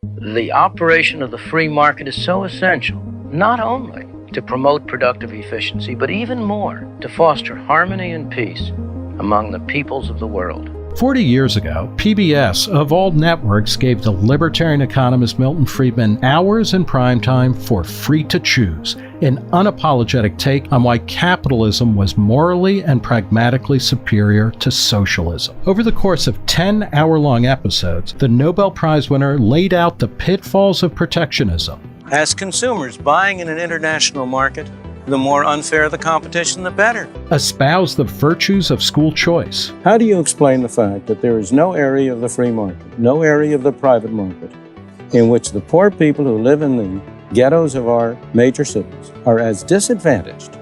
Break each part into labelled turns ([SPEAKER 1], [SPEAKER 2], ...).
[SPEAKER 1] The operation of the free market is so essential, not only to promote productive efficiency, but even more to foster harmony and peace among the peoples of the world.
[SPEAKER 2] 40 years ago, PBS, of all networks, gave the libertarian economist Milton Friedman hours in primetime for Free to Choose, an unapologetic take on why capitalism was morally and pragmatically superior to socialism. Over the course of 10 hour-long episodes, the Nobel Prize winner laid out the pitfalls of protectionism.
[SPEAKER 3] As consumers buying in an international market, the more unfair the competition, the better.
[SPEAKER 2] Espoused the virtues of school choice.
[SPEAKER 3] How do you explain the fact that there is no area of the free market, no area of the private market, in which the poor people who live in the ghettos of our major cities are as disadvantaged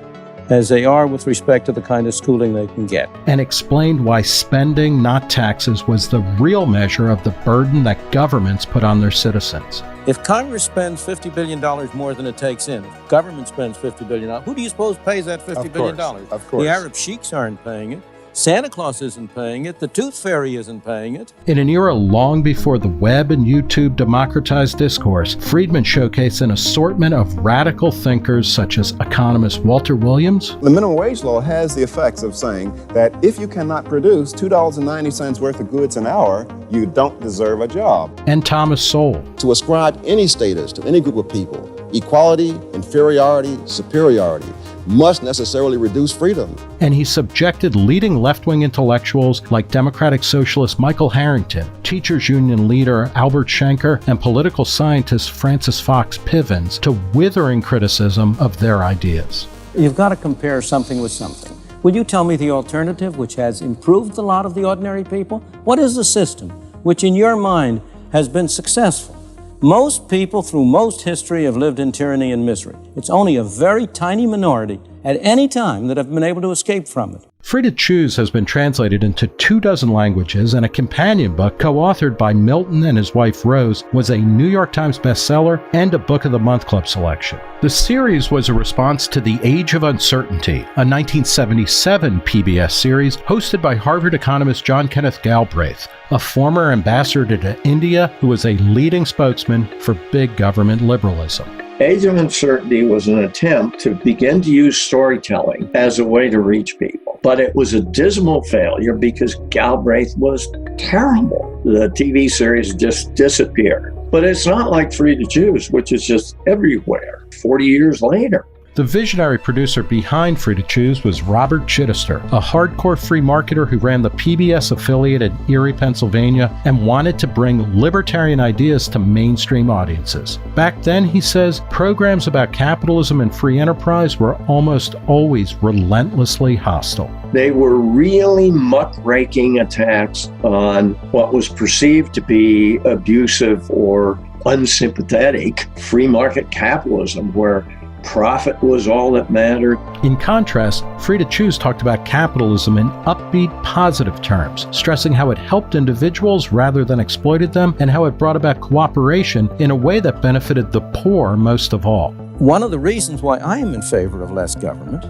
[SPEAKER 3] as they are with respect to the kind of schooling they can get?
[SPEAKER 2] And explained why spending, not taxes, was the real measure of the burden that governments put on their citizens.
[SPEAKER 3] If Congress spends $50 billion more than it takes in, if government spends $50 billion, who do you suppose pays that $50 billion?
[SPEAKER 4] Of course.
[SPEAKER 3] The Arab sheiks aren't paying it. Santa Claus isn't paying it. The Tooth Fairy isn't paying it.
[SPEAKER 2] In an era long before the web and YouTube democratized discourse, Friedman showcased an assortment of radical thinkers such as economist Walter Williams.
[SPEAKER 4] The minimum wage law has the effects of saying that if you cannot produce $2.90 worth of goods an hour, you don't deserve a job.
[SPEAKER 2] And Thomas Sowell.
[SPEAKER 5] To ascribe any status to any group of people, equality, inferiority, superiority, must necessarily reduce freedom.
[SPEAKER 2] And he subjected leading left-wing intellectuals like Democratic Socialist Michael Harrington, teachers union leader Albert Shanker, and political scientist Francis Fox Piven to withering criticism of their ideas.
[SPEAKER 3] You've got to compare something with something. Will you tell me the alternative, which has improved the lot of the ordinary people? What is the system which, in your mind, has been successful? Most people through most history have lived in tyranny and misery. It's only a very tiny minority at any time that have been able to escape from it.
[SPEAKER 2] Free to Choose has been translated into 24 languages, and a companion book co-authored by Milton and his wife Rose was a New York Times bestseller and a Book of the Month Club selection. The series was a response to The Age of Uncertainty, a 1977 PBS series hosted by Harvard economist John Kenneth Galbraith, a former ambassador to India who was a leading spokesman for big government liberalism.
[SPEAKER 6] Age of Uncertainty was an attempt to begin to use storytelling as a way to reach people. But it was a dismal failure because Galbraith was terrible. The TV series just disappeared. But it's not like Free to Choose, which is just everywhere 40 years later.
[SPEAKER 2] The visionary producer behind Free to Choose was Robert Chittister, a hardcore free marketer who ran the PBS affiliate in Erie, Pennsylvania, and wanted to bring libertarian ideas to mainstream audiences. Back then, he says, programs about capitalism and free enterprise were almost always relentlessly hostile.
[SPEAKER 6] They were really muckraking attacks on what was perceived to be abusive or unsympathetic free market capitalism, where profit was all that mattered.
[SPEAKER 2] In contrast, Free to Choose talked about capitalism in upbeat, positive terms, stressing how it helped individuals rather than exploited them, and how it brought about cooperation in a way that benefited the poor most of all.
[SPEAKER 3] One of the reasons why I am in favor of less government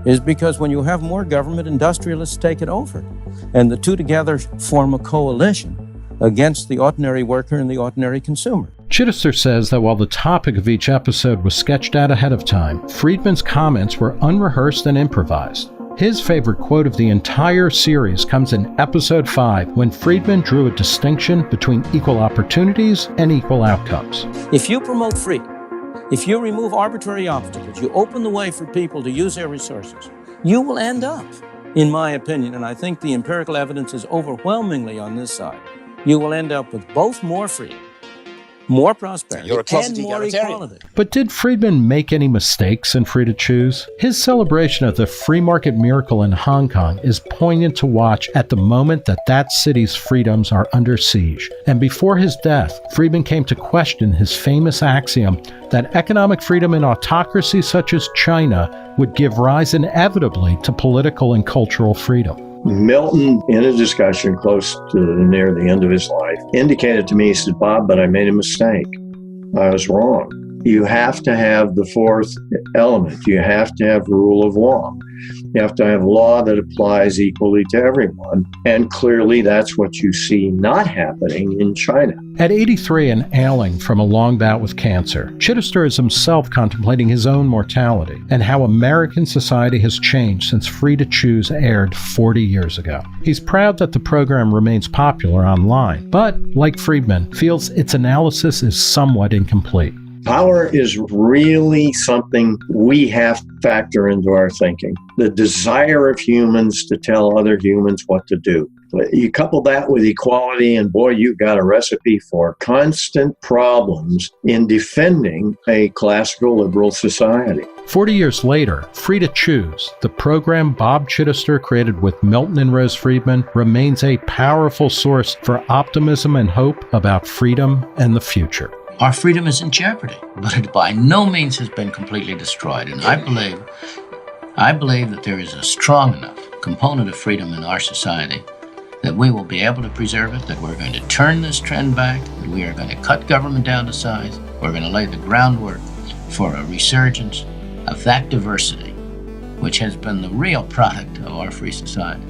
[SPEAKER 3] is because when you have more government, industrialists take it over, and the two together form a coalition against the ordinary worker and the ordinary consumer.
[SPEAKER 2] Chittister says that while the topic of each episode was sketched out ahead of time, Friedman's comments were unrehearsed and improvised. His favorite quote of the entire series comes in episode 5, when Friedman drew a distinction between equal opportunities and equal outcomes.
[SPEAKER 3] If you promote freedom, if you remove arbitrary obstacles, you open the way for people to use their resources, you will end up, in my opinion, and I think the empirical evidence is overwhelmingly on this side, you will end up with both more freedom, more prosperity, and more equality.
[SPEAKER 2] But did Friedman make any mistakes in Free to Choose? His celebration of the free market miracle in Hong Kong is poignant to watch at the moment that city's freedoms are under siege. And before his death, Friedman came to question his famous axiom that economic freedom in autocracies such as China would give rise inevitably to political and cultural freedom.
[SPEAKER 6] Milton, in a discussion close to near the end of his life, indicated to me, he said, "Bob, but I made a mistake. I was wrong. you have to have the fourth element. You have to have rule of law. You have to have law that applies equally to everyone. And clearly that's what you see not happening in China.
[SPEAKER 2] At 83 and ailing from a long bout with cancer, Chittister is himself contemplating his own mortality and how American society has changed since Free to Choose aired 40 years ago. He's proud that the program remains popular online, but, like Friedman, feels its analysis is somewhat incomplete.
[SPEAKER 6] Power is really something we have to factor into our thinking. The desire of humans to tell other humans what to do. You couple that with equality, and boy, you've got a recipe for constant problems in defending a classical liberal society.
[SPEAKER 2] 40 years later, Free to Choose, the program Bob Chittister created with Milton and Rose Friedman, remains a powerful source for optimism and hope about freedom and the future.
[SPEAKER 1] Our freedom is in jeopardy, but it by no means has been completely destroyed. And I believe that there is a strong enough component of freedom in our society that we will be able to preserve it, that we're going to turn this trend back, that we are going to cut government down to size, we're going to lay the groundwork for a resurgence of that diversity, which has been the real product of our free society.